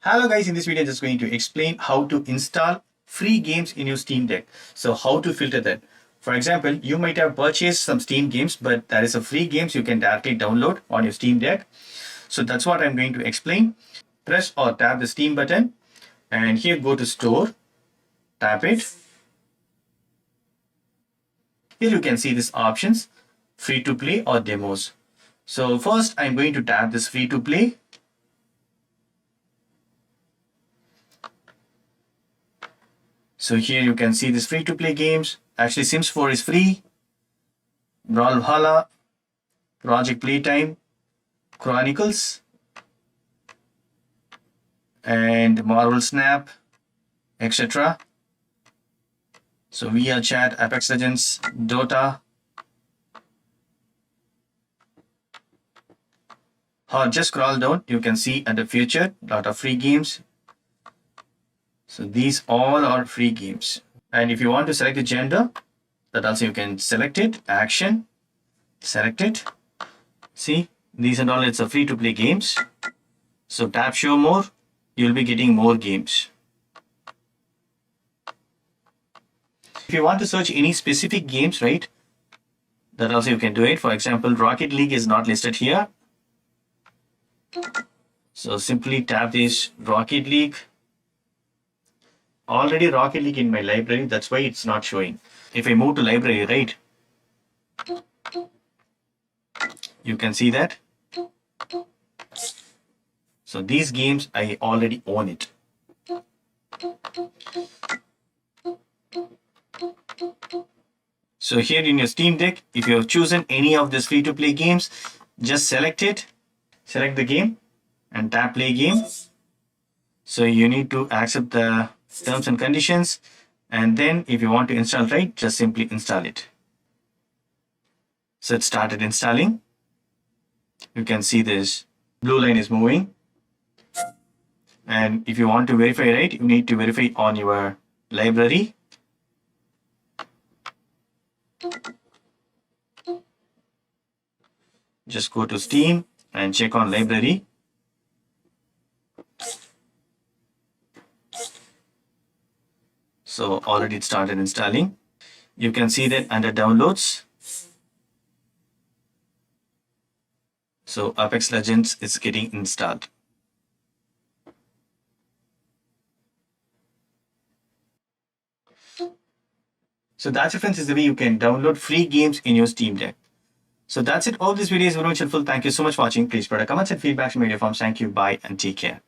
Hello guys, in this video I'm just going to explain how to install free games in your Steam Deck. So how to filter that. For example, you might have purchased some Steam games, but there is a free games you can directly download on your Steam Deck. So that's what I'm going to explain. Press or tap the Steam button and here go to store, tap it. Here you can see these options, free to play or demos. So first I'm going to tap this free to play. So here you can see this free to play games. Actually Sims 4 is free. Brawlhalla, Project Playtime, Chronicles, and Marvel Snap, etc. So VR Chat, Apex Legends, Dota. Or just scroll down, you can see under featured, lot of free games. So these all are free games. And if you want to select the gender, that also you can select it, action, select it. See, these and all, it's a free to play games. So tap show more, you'll be getting more games. If you want to search any specific games, right, that also you can do it. For example, Rocket League is not listed here. So simply tap this Rocket League. Already Rocket League in my library, that's why it's not showing. If I move to library, right, you can see that. So these games, I already own it. So here in your Steam Deck, if you have chosen any of these free to play games, just select it, select the game and tap play game. So you need to accept the terms and conditions, and then if you want to install, right, just simply install it. So it started installing. You can see this blue line is moving, and if you want to verify, right, you need to verify on your library. Just go to Steam and check on library. So already it started installing. You can see that under downloads. So Apex Legends is getting installed. So that's it, friends, is the way you can download free games in your Steam Deck. So that's it. All this video is very much helpful. Thank you so much for watching. Please put a comments and feedback in media forms. Thank you. Bye and take care.